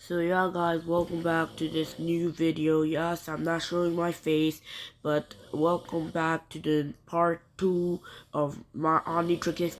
So yeah guys, welcome back to this new video. Yes, I'm not showing my face, but welcome back to the part 2 of my omnitrix.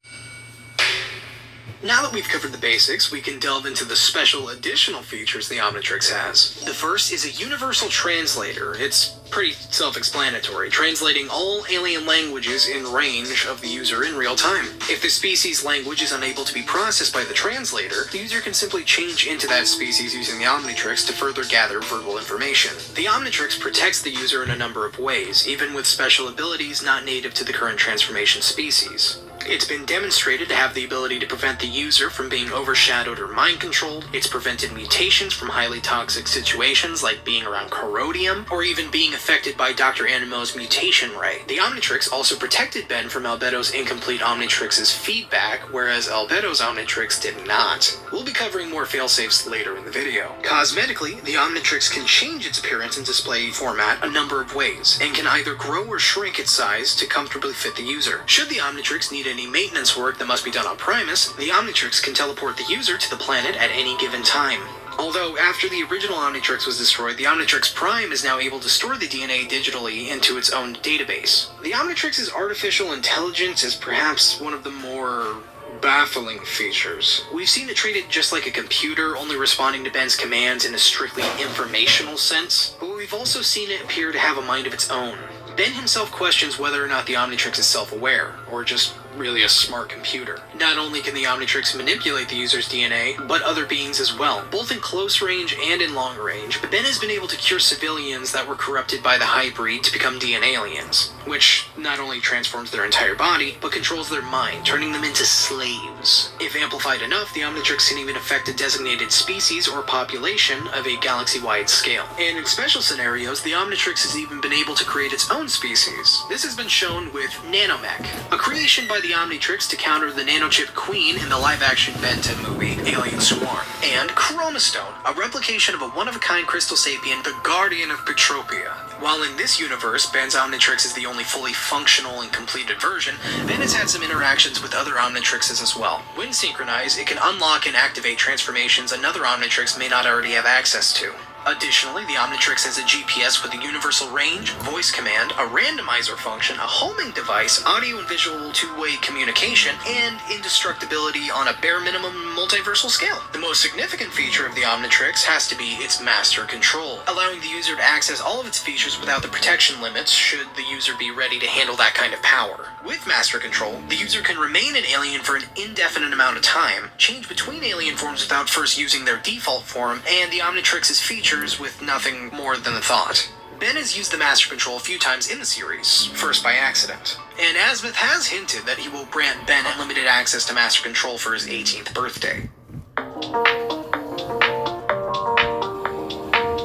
Now that we've covered the basics, we can delve into the special additional features the Omnitrix has. The first is a universal translator. It's pretty self-explanatory, translating all alien languages in range of the user in real time. If the species language is unable to be processed by the translator, the user can simply change into that species using the Omnitrix to further gather verbal information. The Omnitrix protects the user in a number of ways, even with special abilities not native to the current transformation species. It's been demonstrated to have the ability to prevent the user from being overshadowed or mind-controlled. It's prevented mutations from highly toxic situations like being around corrodium, or even being affected by Dr. Animo's mutation ray. The Omnitrix also protected Ben from Albedo's incomplete Omnitrix's feedback, whereas Albedo's Omnitrix did not. We'll be covering more failsafes later in the video. Cosmetically, the Omnitrix can change its appearance and display format a number of ways, and can either grow or shrink its size to comfortably fit the user. Should the Omnitrix need any maintenance work that must be done on Primus, the Omnitrix can teleport the user to the planet at any given time. Although, after the original Omnitrix was destroyed, the Omnitrix Prime is now able to store the DNA digitally into its own database. The Omnitrix's artificial intelligence is perhaps one of the more baffling features. We've seen it treated just like a computer, only responding to Ben's commands in a strictly informational sense, but we've also seen it appear to have a mind of its own. Ben himself questions whether or not the Omnitrix is self-aware, or just really a smart computer. Not only can the Omnitrix manipulate the user's DNA, but other beings as well, both in close range and in long range. But Ben has been able to cure civilians that were corrupted by the hybrid to become DNA aliens, which not only transforms their entire body, but controls their mind, turning them into slaves. If amplified enough, the Omnitrix can even affect a designated species or population of a galaxy-wide scale. And in special scenarios, the Omnitrix has even been able to create its own species. This has been shown with Nanomech, a creation by the Omnitrix to counter the nanochip queen in the live-action Ben 10 movie, Alien Swarm, and Chromostone, a replication of a one-of-a-kind crystal sapien, the Guardian of Petropia. While in this universe, Ben's Omnitrix is the only fully functional and completed version, Ben has had some interactions with other Omnitrixes as well. When synchronized, it can unlock and activate transformations another Omnitrix may not already have access to. Additionally, the Omnitrix has a GPS with a universal range, voice command, a randomizer function, a homing device, audio and visual two-way communication, and indestructibility on a bare minimum multiversal scale. The most significant feature of the Omnitrix has to be its master control, allowing the user to access all of its features without the protection limits should the user be ready to handle that kind of power. With master control, the user can remain an alien for an indefinite amount of time, change between alien forms without first using their default form, and the Omnitrix's features with nothing more than a thought. Ben has used the Master Control a few times in the series, first by accident, and Azimuth has hinted that he will grant Ben unlimited access to Master Control for his 18th birthday.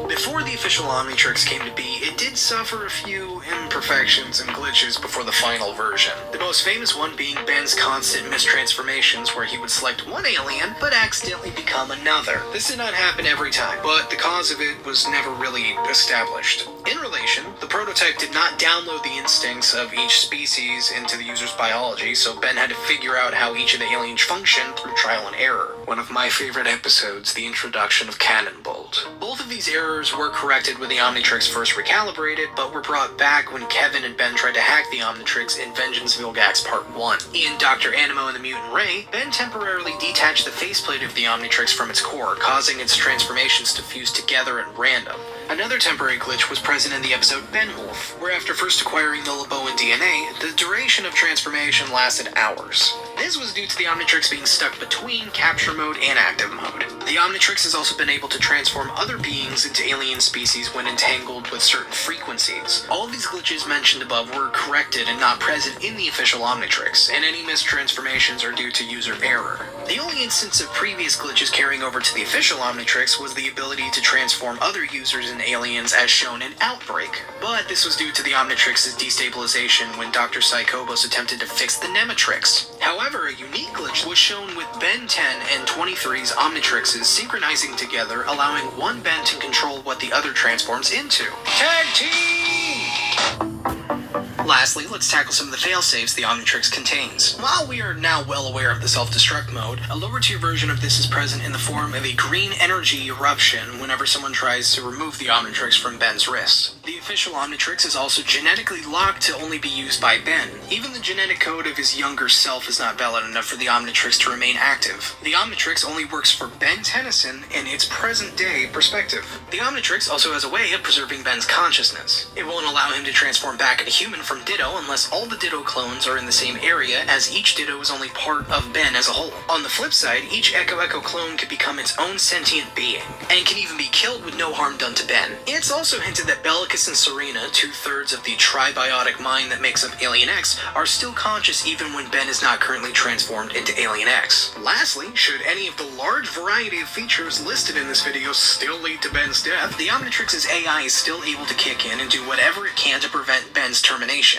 Before the official Omnitrix came to be, it did suffer a few imperfections and glitches before the final version. The most famous one being Ben's constant mistransformations, where he would select one alien, but accidentally become another. This did not happen every time, but the cause of it was never really established. In relation, the prototype did not download the instincts of each species into the user's biology, so Ben had to figure out how each of the aliens functioned through trial and error. One of my favorite episodes, the introduction of Cannonbolt. Both of these errors were corrected when the Omnitrix first recalibrated, but were brought back when Kevin and Ben tried to hack the Omnitrix in Vengeance Vilgax Part 1. In Dr. Animo and the Mutant Ray, Ben temporarily detached the faceplate of the Omnitrix from its core, causing its transformations to fuse together at random. Another temporary glitch was present in the episode Benwolf, where after first acquiring the Laboan DNA, the duration of transformation lasted hours. This was due to the Omnitrix being stuck between capture mode and active mode. The Omnitrix has also been able to transform other beings into alien species when entangled with certain frequencies. All of these glitches mentioned above were corrected and not present in the official Omnitrix, and any mistransformations are due to user error. The only instance of previous glitches carrying over to the official Omnitrix was the ability to transform other users into aliens as shown in Outbreak, but this was due to the Omnitrix's destabilization when Dr. Psychobos attempted to fix the Nematrix. However, a unique glitch was shown with Ben 10 and 23's Omnitrixes synchronizing together, allowing one Ben to control what the other transforms into. Tag team! Lastly, let's tackle some of the failsafes the Omnitrix contains. While we are now well aware of the self-destruct mode, a lower tier version of this is present in the form of a green energy eruption whenever someone tries to remove the Omnitrix from Ben's wrist. The official Omnitrix is also genetically locked to only be used by Ben. Even the genetic code of his younger self is not valid enough for the Omnitrix to remain active. The Omnitrix only works for Ben Tennyson in its present-day perspective. The Omnitrix also has a way of preserving Ben's consciousness. It won't allow him to transform back into human from Ditto unless all the Ditto clones are in the same area, as each Ditto is only part of Ben as a whole. On the flip side, each Echo clone could become its own sentient being, and can even be killed with no harm done to Ben. It's also hinted that Bellicus and Serena, 2/3 of the tribiotic mind that makes up Alien X, are still conscious even when Ben is not currently transformed into Alien X. Lastly, should any of the large variety of features listed in this video still lead to Ben's death, the Omnitrix's AI is still able to kick in and do whatever it can to prevent Ben's termination.